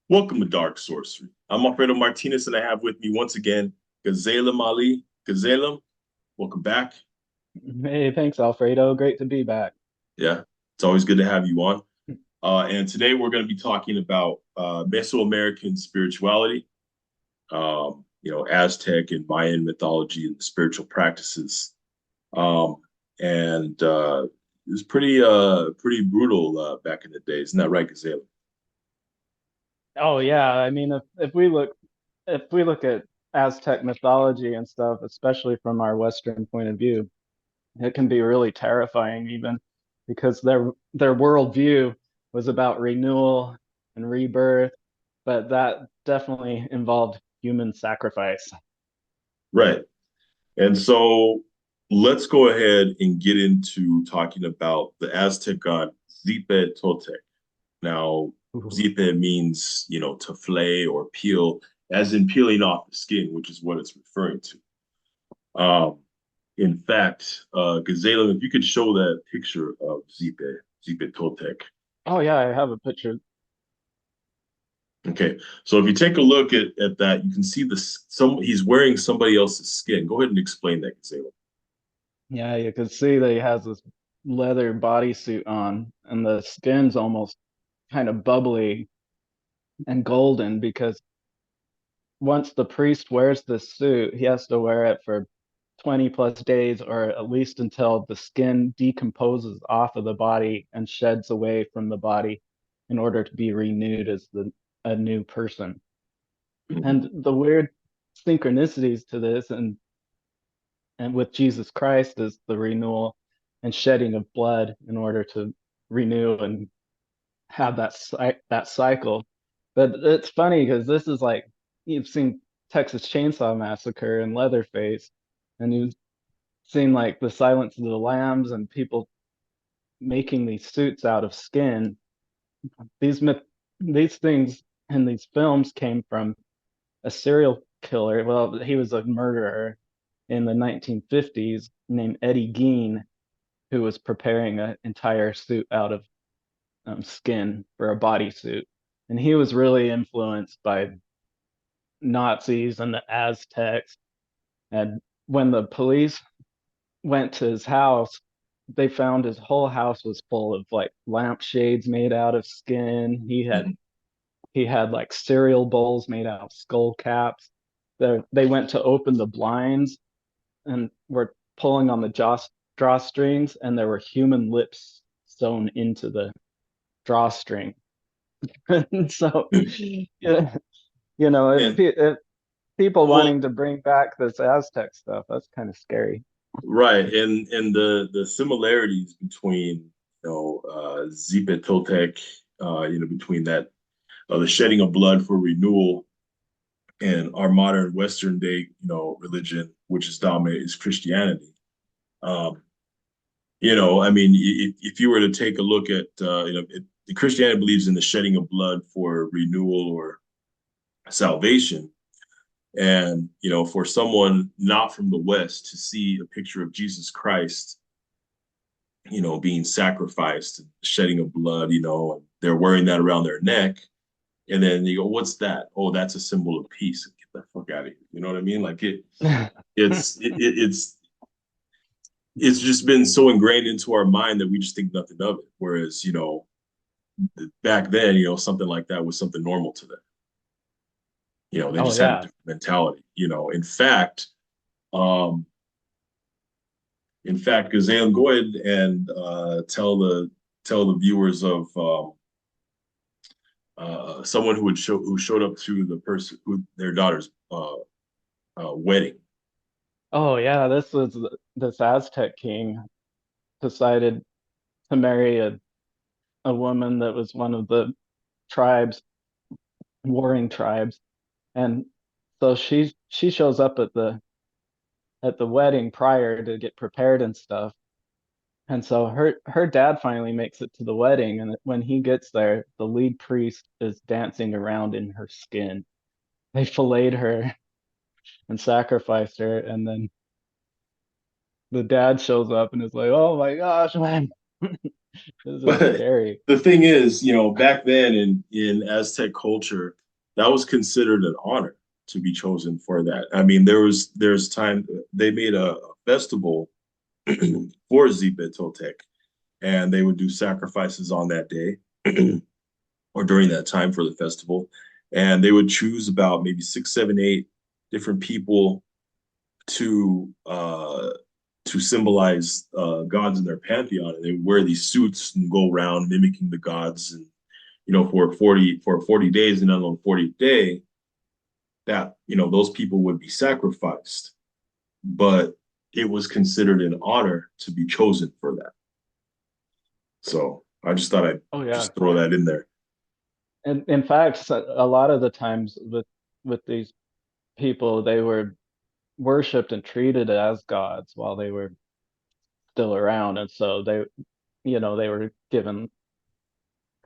Welcome to Dark Sorcery. I'm Alfredo Martinez, and I have with me once again Gazelam Ale. Gazelam, welcome back. Hey, thanks, Alfredo. Great to be back. Yeah, it's always good to have you on. And today we're going to be talking about Mesoamerican spirituality, Aztec and Mayan mythology and spiritual practices. Um, and it was pretty brutal back in the day. Isn't that right, Gazelam? Oh yeah, I mean, if we look at Aztec mythology and stuff, especially from our Western point of view, it can be really terrifying even because their worldview was about renewal and rebirth, but that definitely involved human sacrifice. Right. And so let's go ahead and get into talking about the Aztec god Zipe Totec. Now, Ooh. Zipe means, to flay or peel, as in peeling off the skin, which is what it's referring to. Um, in fact, Gazela, if you could show that picture of Zipe Totec. Oh yeah, I have a picture. Okay, so if you take a look at that, you can see he's wearing somebody else's skin. Go ahead and explain that, Gazela. Yeah, you can see that he has this leather bodysuit on, and the skin's almost kind of bubbly and golden because once the priest wears this suit, he has to wear it for 20 plus days or at least until the skin decomposes off of the body and sheds away from the body in order to be renewed as a new person. Mhm. And the weird synchronicities to this and with Jesus Christ is the renewal and shedding of blood in order to renew and have that cycle. But it's funny because this is like you've seen Texas Chainsaw Massacre and Leatherface, and you've seen like the Silence of the Lambs and people making these suits out of skin. These myth, these things in these films came from a serial killer. Well, he was a murderer in the 1950s named Eddie Gein, who was preparing an entire suit out of skin for a bodysuit. And he was really influenced by Nazis and the Aztecs. And when the police went to his house, they found his whole house was full of like lampshades made out of skin. He had like cereal bowls made out of skull caps. They went to open the blinds and were pulling on the drawstrings, and there were human lips sewn into the drawstring. And so, yeah, And if people well, wanting to bring back this Aztec stuff, that's kind of scary. right, and the similarities between Zipa Toltec, between that the shedding of blood for renewal and our modern Western day, religion, which is dominant, is Christianity. Um, I mean, if you were to take a look at, Christianity believes in the shedding of blood for renewal or salvation. And, for someone not from the West to see a picture of Jesus Christ, being sacrificed, shedding of blood, and they're wearing that around their neck. And then you go, what's that? Oh, that's a symbol of peace. Get the fuck out of here. You know what I mean? Like it's just been so ingrained into our mind that we just think nothing of it. Whereas, back then, something like that was something normal to them. They Oh just had a yeah. different mentality. Um, In fact, Gazam, go ahead and tell the viewers of someone who showed up to the person who their daughter's wedding. Oh yeah, this Aztec king decided to marry a woman that was one of the tribes, warring tribes. And so she shows up at the wedding prior to get prepared and stuff. And so her dad finally makes it to the wedding, and when he gets there, the lead priest is dancing around in her skin. They filleted her and sacrificed her, and then the dad shows up and is like, "Oh my gosh, man!" This is But scary. the thing is, back then in Aztec culture, that was considered an honor to be chosen for that. I mean, there's time they made a festival for Zipe Totec, and they would do sacrifices on that day or during that time for the festival, and they would choose about maybe six, seven, eight different people to to symbolize gods in their pantheon, and they wear these suits and go around mimicking the gods, and for 40 days, and then on the 40th day, that those people would be sacrificed, but it was considered an honor to be chosen for that. So I just thought I'd Oh yeah. just throw that in there. And in fact, a lot of the times with these people, they were worshipped and treated as gods while they were still around. And so they were given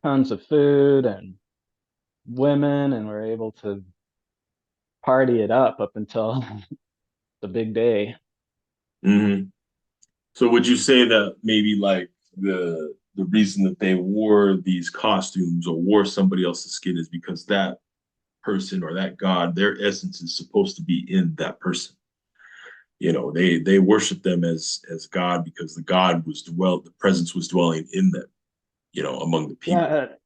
tons of food and women and were able to party it up until the big day. Hmm. So would you say that maybe like the reason that they wore these costumes or wore somebody else's skin is because that person or that god, their essence is supposed to be in that person? They worship them as God because the presence was dwelling in them, among the Yeah, people.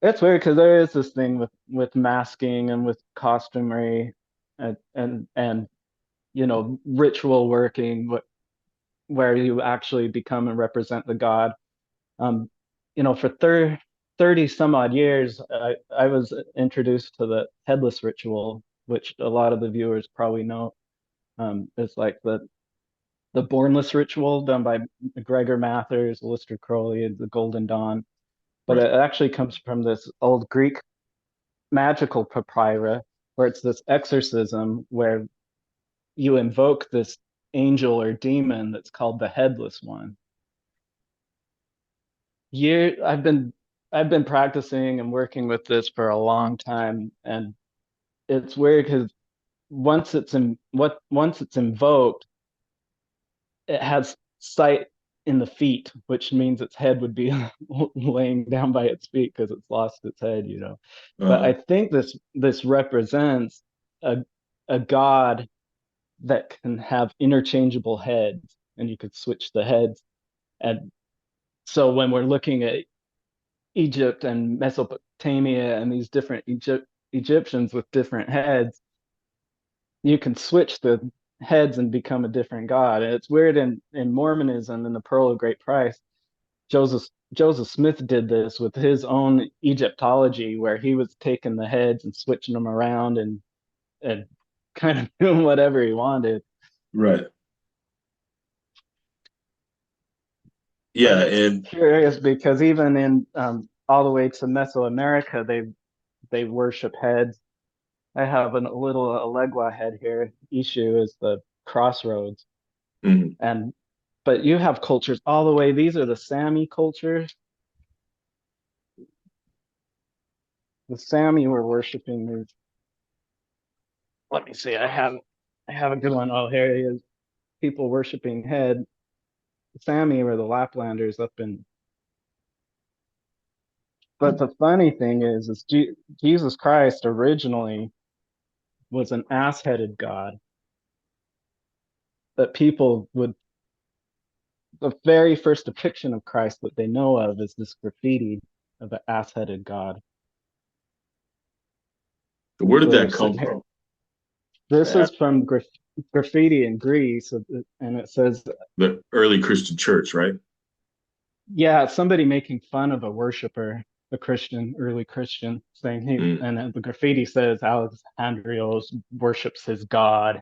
it's weird because there is this thing with masking and with costumery and ritual working where you actually become and represent the god. Um, for 30 some odd years, I was introduced to the Headless Ritual, which a lot of the viewers probably know. It's like the Bornless Ritual done by Gregor Mathers, Lister Crowley, and the Golden Dawn. But Right. it actually comes from this old Greek magical papyra, where it's this exorcism where you invoke this angel or demon that's called the Headless One. Year I've been practicing and working with this for a long time, and it's weird because once it's invoked, it has sight in the feet, which means its head would be laying down by its feet because it's lost its head. But I Uh, think this represents a a god that can have interchangeable heads, and you could switch the heads. And so when we're looking at Egypt and Mesopotamia and these different Egyptians with different heads, you can switch the heads and become a different god. And it's weird in Mormonism in the Pearl of Great Price. Joseph Smith did this with his own Egyptology, where he was taking the heads and switching them around and kind of doing whatever he wanted. right. But Yeah, it's and curious because even in all the way to Mesoamerica, they worship heads. I have a little Alegua head here. Ishu is the crossroads, mhm. and but you have cultures all the way. These are the Sami cultures. The Sami were worshiping these. Let me see. I have a good one. Oh, here he is. People worshiping head. The Sami were the Laplanders up in. But the funny thing is Jesus Christ originally was an ass-headed god that people would. The very first depiction of Christ that they know of is this graffiti of an ass-headed god. Where did So that there's come sitting here. from? This The, is from graffiti in Greece, and it says, the early Christian church, right? yeah, it's somebody making fun of a worshiper, a Christian, early Christian, saying he, Mm. and the graffiti says Alexandrios worships his god.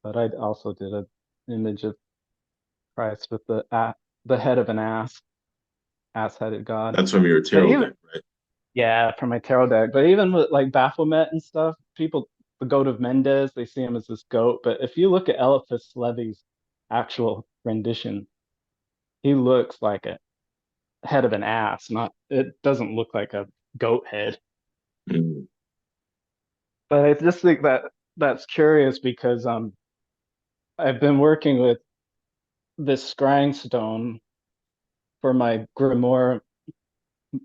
But I also did an image of Christ with the head of an ass-headed god. That's from your But tarot even deck, right? Yeah, from my tarot deck. But even with like Baphomet and stuff, people, the goat of Mendes, they see him as this goat. But if you look at Eliphas Levy's actual rendition, he looks like a head of an ass. Not, it doesn't look like a goat head. Mm. But I just think that that's curious because I've been working with this scrying stone. for my Grimoire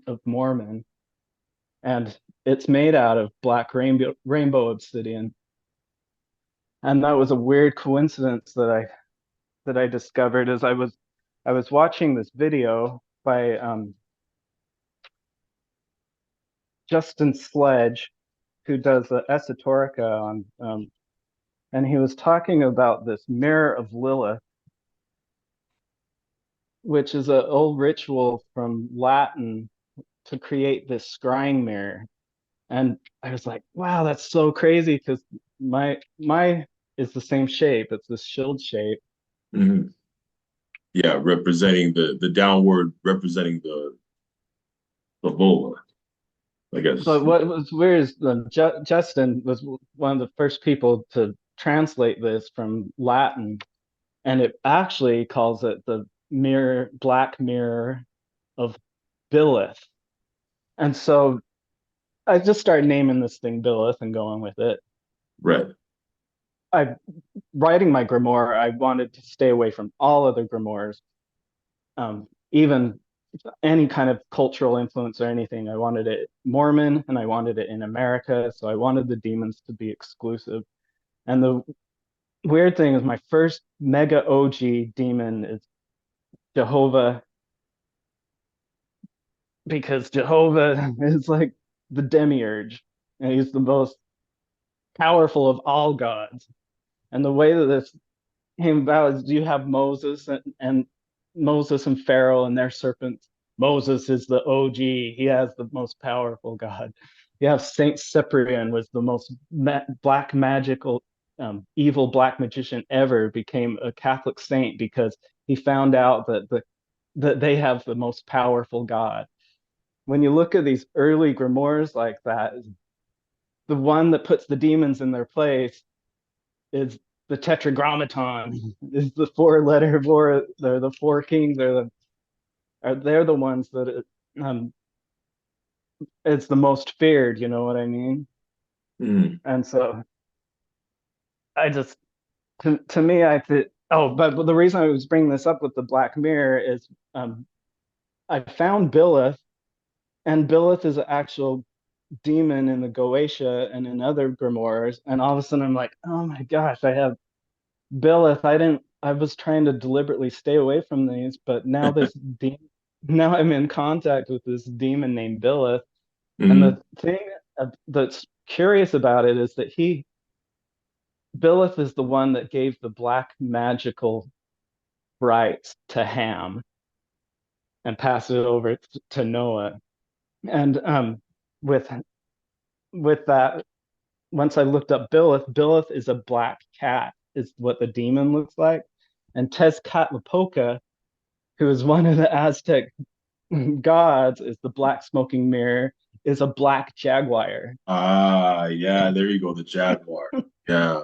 of Mormon, and it's made out of black rainbow obsidian. And that was a weird coincidence that I discovered as I was watching this video by Justin Sledge, who does the Esoterica on, and he was talking about this mirror of Lilith, which is an old ritual from Latin to create this scrying mirror. And I was like, wow, that's so crazy because my is the same shape. It's this shield shape. Hmm. Yeah, representing the downward, representing the vulva, I guess. But what was weird is Justin was one of the first people to translate this from Latin, and it actually calls it the black mirror of Billith. And so I just started naming this thing Billith and going with it. Right. I writing my grimoire, I wanted to stay away from all other grimoires, even any kind of cultural influence or anything. I wanted it Mormon and I wanted it in America. So I wanted the demons to be exclusive. And the weird thing is, my first mega OG demon is Jehovah, because Jehovah is like the demiurge and he's the most powerful of all gods. And the way that this came about is you have Moses and Moses and Pharaoh and their serpents. Moses is the OG. He has the most powerful God. You have Saint Cyprian, was the most black magical, evil black magician ever, became a Catholic saint because he found out that they have the most powerful God. When you look at these early grimoires like that, the one that puts the demons in their place is the Tetragrammaton, is the four-letter four. They're the four kings. They're the ones that it's the most feared. You know what I mean? Mm. And so I just to me I think. Oh, but the reason I was bringing this up with the Black Mirror is I found Billith, and Billith is an actual demon in the Goetia and in other grimoires, and all of a sudden I'm like, oh my gosh, I have Billith. I was trying to deliberately stay away from these, but now now I'm in contact with this demon named Billith. And Hmm. the thing that's curious about it is that Billith is the one that gave the black magical rights to Ham and passed it over to Noah. And with with that, once I looked up Billith is a black cat, is what the demon looks like. And Tezcatlipoca, who is one of the Aztec gods, is the black smoking mirror, is a black jaguar. Ah, yeah, there you go, the Jaguar. Yeah.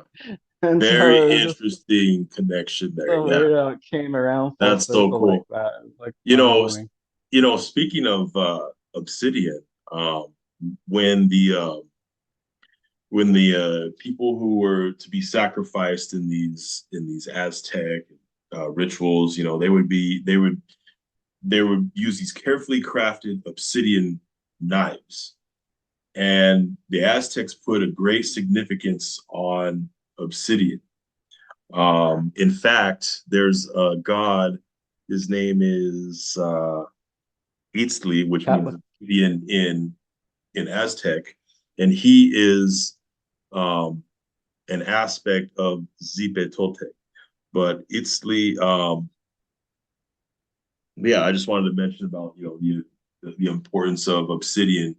And Very so it was just interesting connection there. so Yeah. weird how it came around full That's so circle like cool. that. It was like You mind know, blowing. speaking of Obsidian, um, when the people who were to be sacrificed in these Aztec rituals, they would use these carefully crafted obsidian knives, and the Aztecs put a great significance on obsidian. In fact, there's a god. His name is Itztli, which means Catla. obsidian in Aztec, and he is um, an aspect of Zipe. But Itztli, yeah, I just wanted to mention about the importance of obsidian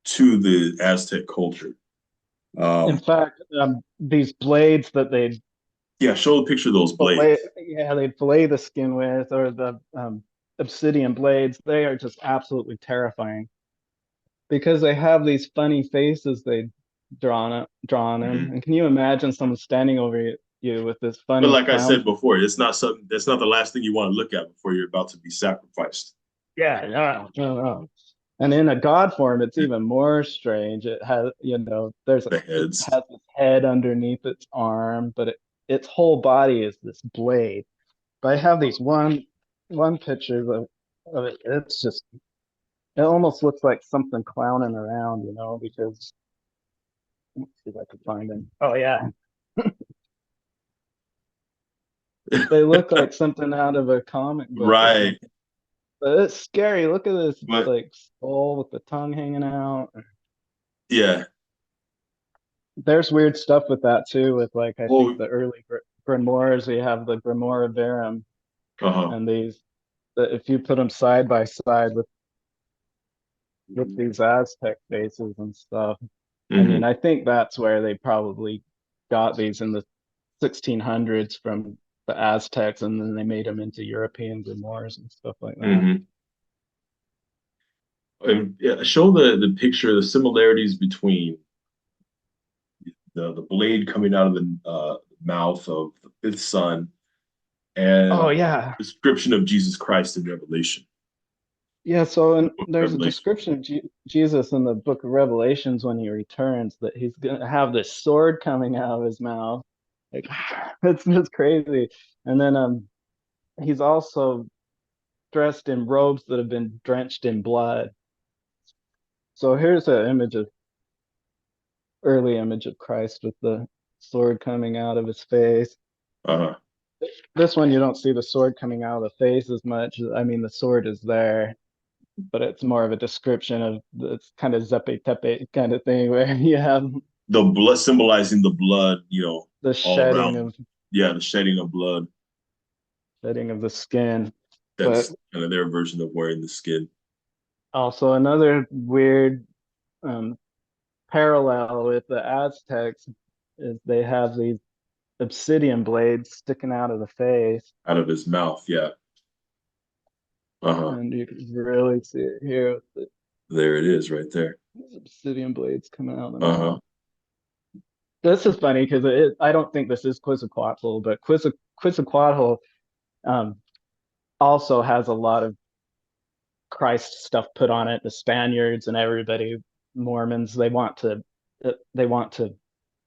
to the Aztec culture. In Um, fact, these blades that they yeah, show a picture of those fillet, blades. yeah, they fillet the skin with, or the obsidian blades, they are just absolutely terrifying because they have these funny faces they drawn in. Mhm. And can you imagine someone standing over you with this But funny like I clown? said before, it's not something. That's not the last thing you want to look at before you're about to be sacrificed. Yeah, no, no, no. And in a god form, it's even more strange. It has, The it heads. has this head underneath its arm, but its whole body is this blade. But I have these one picture. It's just it almost looks like something clowning around, because let's see if I can find them. Oh yeah, they look like something out of a comic book or Right. something. But it's scary. Look at this, But like skull with the tongue hanging out. yeah. There's weird stuff with that too. With like I think Oh, the early grimoires, you have the Grimoire Verum, uh-huh. and these that if you put them side by side with these Aztec faces and stuff. I mean, Hmm. I think that's where they probably got these in the 1600s from the Aztecs, and then they made them into European grimoires and stuff like that. Hmm. And yeah, show the picture, the similarities between the blade coming out of the mouth of the fifth son Oh and yeah, description of Jesus Christ in Revelation. yeah. So there's a Revelation. description of Jesus in the Book of Revelations when he returns that he's gonna have this sword coming out of his mouth. Like it's just crazy. And then he's also dressed in robes that have been drenched in blood. So here's an early image of Christ with the sword coming out of his face. Uh-huh. This one you don't see the sword coming out of the face as much. I mean, the sword is there, but it's more of a description of this kind of zepe tepe kind of thing where you have The blood symbolizing the blood, the all shedding around. of Yeah, the shedding of blood. the skin. But That's kind of their version of wearing the skin. also another weird um, parallel with the Aztecs is they have these obsidian blades sticking out of the face, Out of his mouth. Yeah. Uh-huh. and you can really see it here with There it is right there. the obsidian blades coming out of the Uh-huh. mouth. This is funny because I don't think this is Quetzalcoatl, but Quetzalcoatl um, also has a lot of Christ stuff put on it. The Spaniards and everybody, Mormons, they want to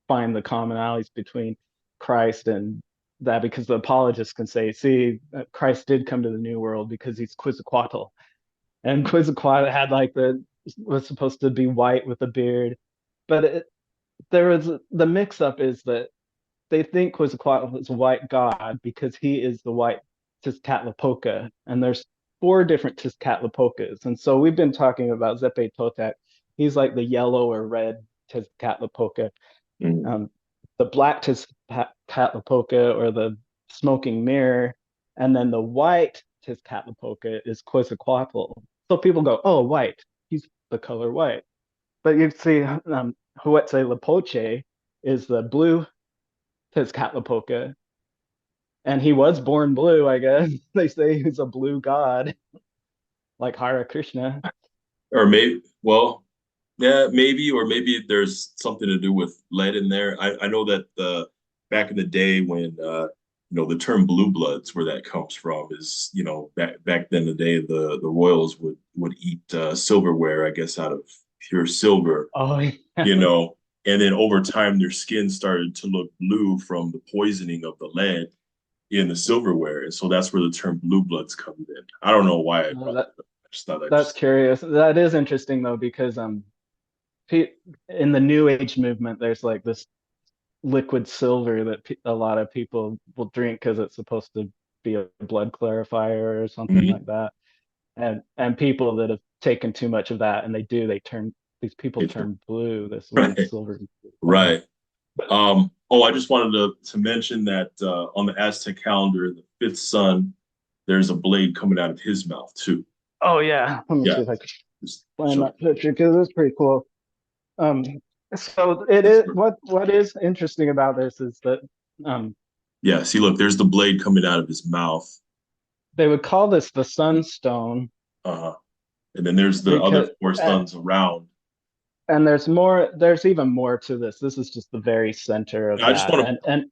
find the commonalities between Christ and that because the apologists can say, see, Christ did come to the New World because he's Quetzalcoatl, and Quetzalcoatl had like was supposed to be white with a beard, but there was the mix up is that they think Quetzalcoatl is a white god because he is the white Tezcatlipoca, and there's four different Tezcatlipocas, and so we've been talking about Zepe Totec. He's like the yellow or red Tezcatlipoca. Mhm. Um, the black Tezcatlipoca or the smoking mirror, and then the white Tezcatlipoca is Quetzalcoatl. So people go, "Oh, white. He's the color white." But you see, Huitzilopochtli is the blue Tezcatlipoca, and he was born blue, I guess. They say he's a blue god, like Hare Krishna. Or maybe, well, yeah, maybe, or maybe there's something to do with lead in there. I know that back in the day when the term blue bloods, where that comes from, is back then the day the royals would eat silverware, I guess, out of pure silver, Oh, yeah. you know, and then over time their skin started to look blue from the poisoning of the lead in the silverware, and so that's where the term blue bloods comes in. I don't know why I No, brought that up. I just thought I'd that's just curious. That is interesting though, because in the New Age movement, there's like this liquid silver that a lot of people will drink because it's supposed to be a blood clarifier or something Mhm. like that. And people that have taken too much of that, and they turn these people It's turn blue. This liquid right, silver. right. But I just wanted to mention that on the Aztec calendar, the fifth son, there's a blade coming out of his mouth too. oh yeah, let me see Yeah, if I can just find show. that picture because it's pretty cool. Um, so it That's is what is interesting about this is that um, yeah. See, look, there's the blade coming out of his mouth. they would call this the Sunstone Uh-huh. And then there's the other because four sons around. and there's more. There's even more to this. This is just the very center of And I just that, want to, and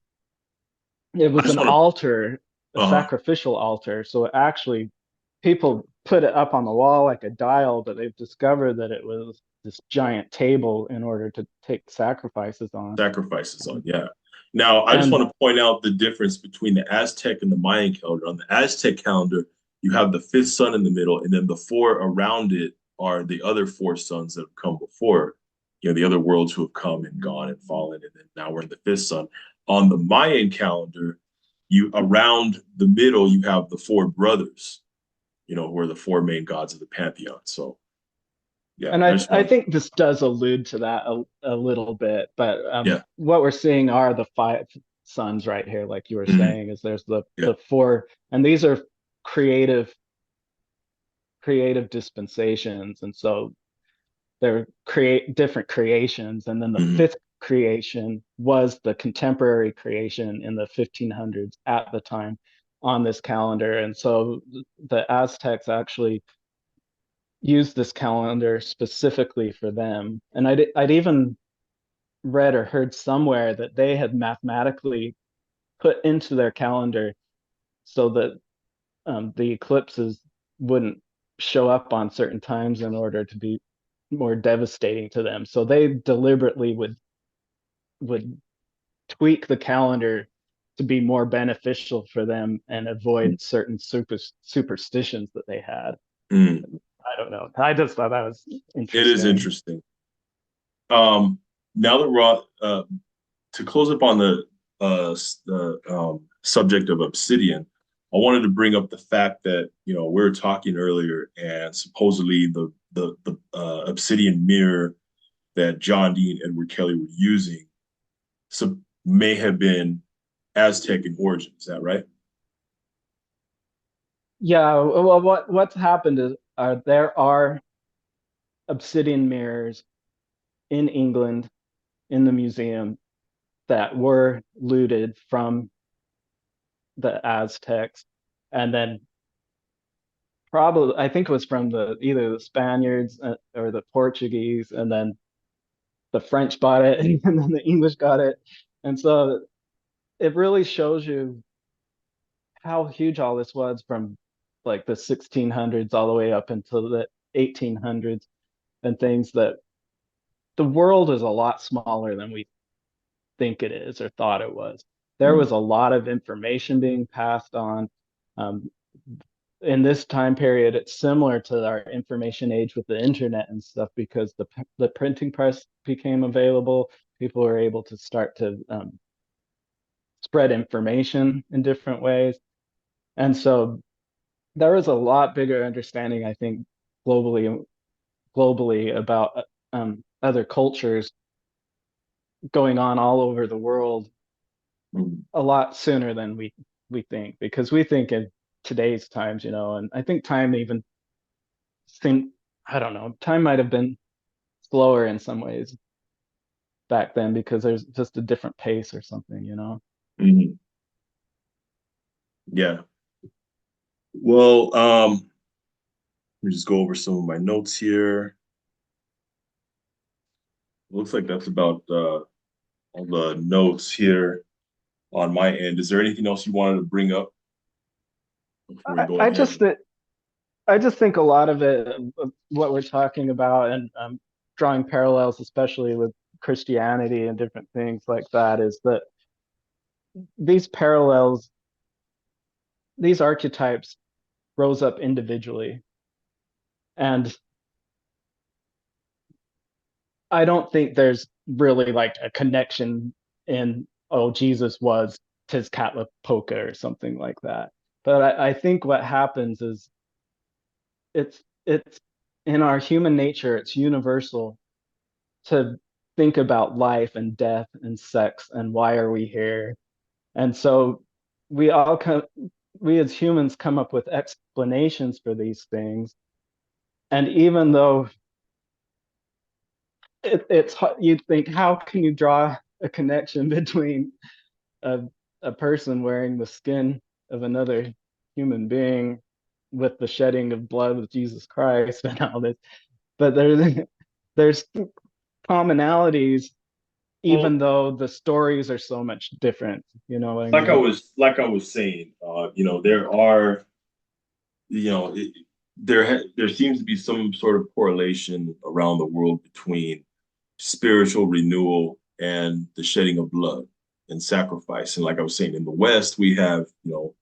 it I was just an want to, altar, a uh-huh. sacrificial altar. So it actually, people put it up on the wall like a dial, but they've discovered that it was this giant table in order to take sacrifices on. Sacrifices on. Yeah. Now, I just And want to point out the difference between the Aztec and the Mayan calendar. On the Aztec calendar, you have the fifth sun in the middle, and then the four around it are the other four suns that have come before, the other worlds who have come and gone and fallen, and then now we're in the fifth sun. On the Mayan calendar, you around the middle, you have the four brothers, who are the four main gods of the pantheon. So yeah, And I I, just I want, think this does allude to that a little bit, but yeah, what we're seeing are the five sons right here, like you were mhm, saying, is there's the yeah, the four, and these are creative creative dispensations, and so they're create different creations, and then the mhm, fifth creation was the contemporary creation in the 1500s at the time on this calendar, and so the Aztecs actually used this calendar specifically for them. And I'd even read or heard somewhere that they had mathematically put into their calendar so that the eclipses wouldn't show up on certain times in order to be more devastating to them. So they deliberately would tweak the calendar to be more beneficial for them and avoid certain superstitions that they had. mhm. I don't know. I just thought that was It is interesting. interesting. Now that we're to close up on the subject of Obsidian, I wanted to bring up the fact that we were talking earlier, and supposedly the Obsidian mirror that John Dee and Edward Kelly were using may have been Aztec in origin. Is that right? Yeah, well, what's happened is there are obsidian mirrors in England in the museum that were looted from the Aztecs, and then probably I think it was from the either the Spaniards or the Portuguese, and then the French bought it, and then the English got it, and so it really shows you how huge all this was from like the 1600s all the way up until the 1800s and things, that the world is a lot smaller than we think it is or thought it was. There Mm, was a lot of information being passed on. Um, in this time period, it's similar to our information age with the internet and stuff because the printing press became available. People were able to start to spread information in different ways, and so there was a lot bigger understanding, I think, globally about other cultures going on all over the world mm, a lot sooner than we think, because we think in today's times, and I think time even seemed, I don't know, time might have been slower in some ways back then because there's just a different pace or something. mhm. Yeah. Well, let me just go over some of my notes here. Looks like that's about all the notes here on my end. Is there anything else you wanted to bring up before we I, go I ahead? just I just think a lot of it, of what we're talking about, and drawing parallels, especially with Christianity and different things like that, is that these parallels, these archetypes rose up individually. And I don't think there's really like a connection in, oh, Jesus was Tezcatlipoca or something like that. But I think what happens is it's in our human nature, it's universal to think about life and death and sex and why are we here. And so we all come, we as humans come up with explanations for these things. And even though it's you'd think, how can you draw a connection between a, a person wearing the skin of another human being with the shedding of blood of Jesus Christ and all this? But there's commonalities, Well, even though the stories are so much different. You know what I like I mean? was like I was saying, there are, you know, it, there seems to be some sort of correlation around the world between spiritual renewal and the shedding of blood and sacrifice. And like I was saying, in the West, we have,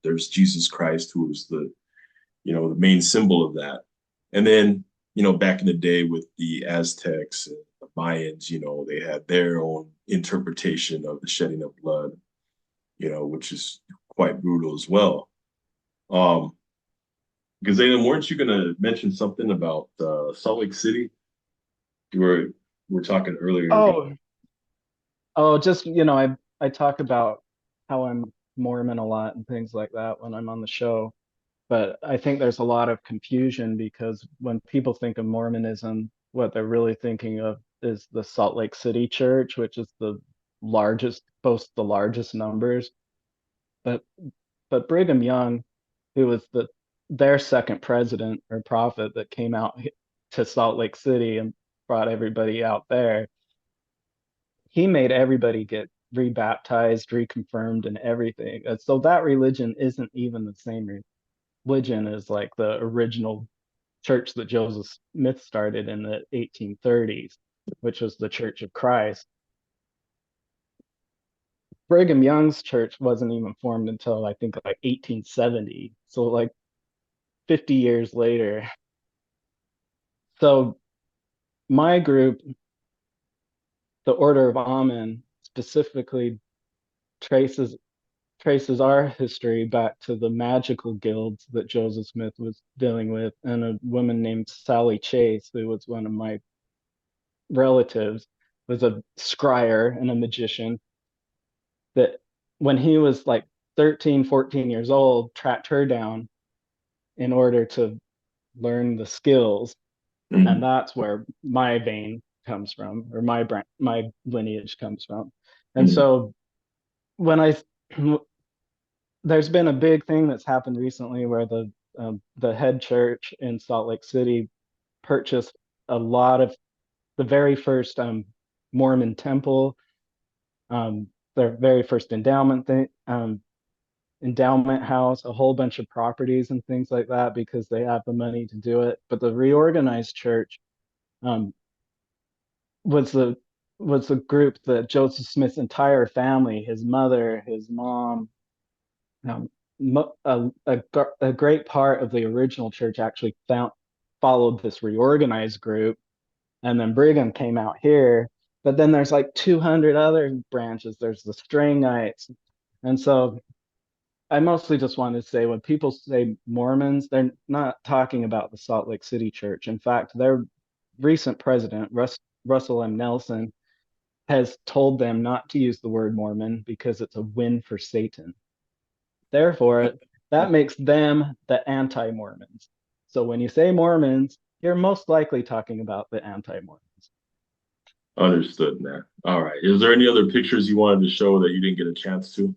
there's Jesus Christ, who is the main symbol of that. And then, back in the day with the Aztecs and the Mayans, they had their own interpretation of the shedding of blood, which is quite brutal as well. Um, Gazelam, weren't you going to mention something about Salt Lake City? You were talking earlier about. Oh, just I talk about how I'm Mormon a lot and things like that when I'm on the show. But I think there's a lot of confusion because when people think of Mormonism, what they're really thinking of is the Salt Lake City Church, which is the largest, boasts the largest numbers. But Brigham Young, who was their second president or prophet that came out to Salt Lake City and brought everybody out there, he made everybody get rebaptized, reconfirmed, and everything. So that religion isn't even the same religion as like the original church that Joseph Smith started in the 1830s, which was the Church of Christ. Brigham Young's church wasn't even formed until I think like 1870. So like 50 years later. So my group, the Order of Amun, specifically traces our history back to the magical guilds that Joseph Smith was dealing with, and a woman named Sally Chase, who was one of my relatives, was a scryer and a magician that when he was like 13, 14 years old, tracked her down in order to learn the skills. And Mhm. that's where my vein comes from, or my lineage comes from. And Mhm. so when I there's been a big thing that's happened recently where the head church in Salt Lake City purchased a lot of the very first Mormon temple, um, their very first endowment house, a whole bunch of properties and things like that because they have the money to do it. But the reorganized church um, was the group that Joseph Smith's entire family, his mother, his mom, um, a great part of the original church actually followed this reorganized group, and then Brigham came out here. But then there's like 200 other branches. There's the Strangites, and so I mostly just wanted to say when people say Mormons, they're not talking about the Salt Lake City Church. In fact, their recent president, Russell M. Nelson, has told them not to use the word Mormon because it's a win for Satan. Therefore, that makes them the anti Mormons. So when you say Mormons, you're most likely talking about the anti Mormons. Understood, man. All right. Is there any other pictures you wanted to show that you didn't get a chance to?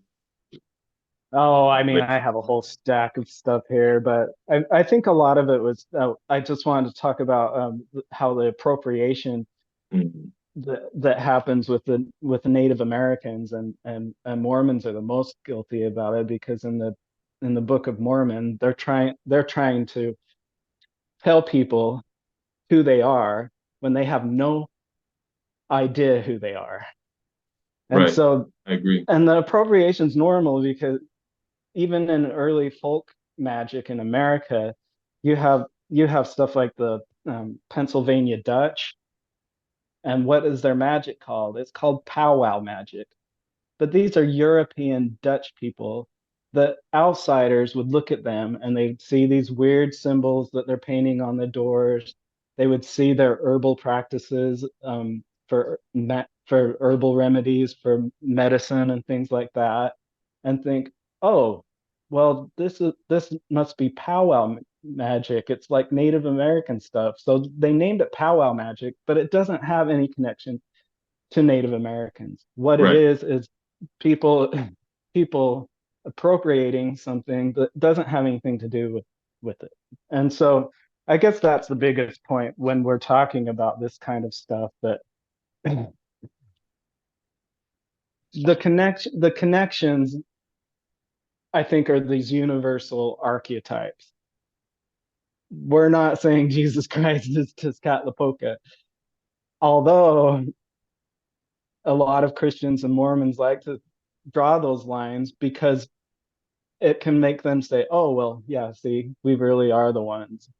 Oh, I mean, Like, I have a whole stack of stuff here, but I think a lot of it was, I just wanted to talk about how the appropriation mhm. that happens with the Native Americans and Mormons are the most guilty about it because in the Book of Mormon they're trying to tell people who they are when they have no idea who they are. And Right. so I agree. and the appropriation's normal because even in early folk magic in America, you have stuff like the Pennsylvania Dutch, and what is their magic called? It's called powwow magic. But these are European Dutch people that outsiders would look at them and they'd see these weird symbols that they're painting on the doors. They would see their herbal practices for herbal remedies, for medicine and things like that, and think, oh, well, this must be powwow magic. It's like Native American stuff. So they named it powwow magic, but it doesn't have any connection to Native Americans. What it Right. is people people appropriating something that doesn't have anything to do with it. And so I guess that's the biggest point when we're talking about this kind of stuff, that the connections I think are these universal archetypes. We're not saying Jesus Christ is Tezcatlipoca, although a lot of Christians and Mormons like to draw those lines because it can make them say, oh, well, yeah, see, we really are the ones.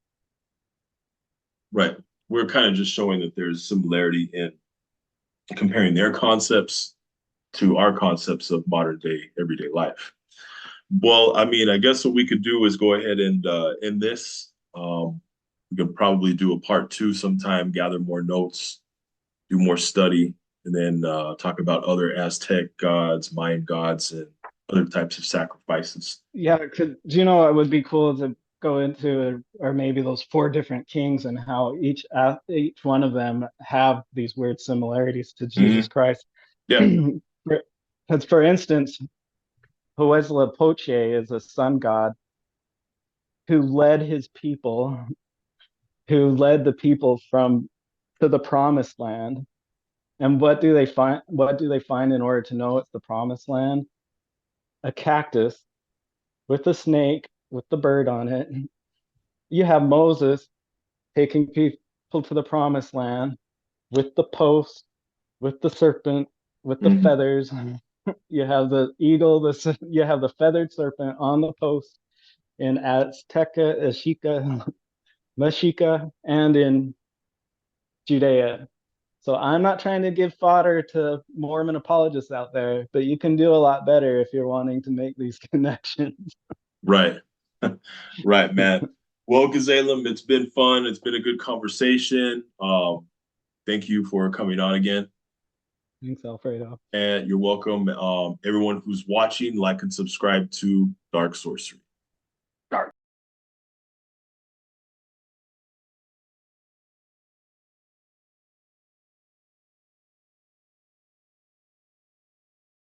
Right. We're kind of just showing that there's similarity in comparing their concepts to our concepts of modern day everyday life. Well, I mean, I guess what we could do is go ahead and end this. We could probably do a part two sometime, gather more notes, do more study, and then talk about other Aztec gods, Mayan gods, and other types of sacrifices. Yeah, do you know it would be cool to go into, or maybe those four different kings and how each one of them have these weird similarities to Jesus Hmm. Christ. Yeah. Because, for instance, Huitzilopochtli is a sun god who led his people, who led the people from to the promised land. And what do they find? What do they find in order to know it's the promised land? A cactus with a snake with the bird on it. You have Moses taking people to the promised land with the post, with the serpent, with the Hmm. feathers. You have the eagle, you have the feathered serpent on the post in Azteca, Ashika, Mashika, and in Judea. So I'm not trying to give fodder to Mormon apologists out there, but you can do a lot better if you're wanting to make these connections. Right. Right, man. Well, Gazelam, it's been fun. It's been a good conversation. Thank you for coming on again. Thanks, Alfredo. And you're welcome. Everyone who's watching, like and subscribe to Dark Sorcery.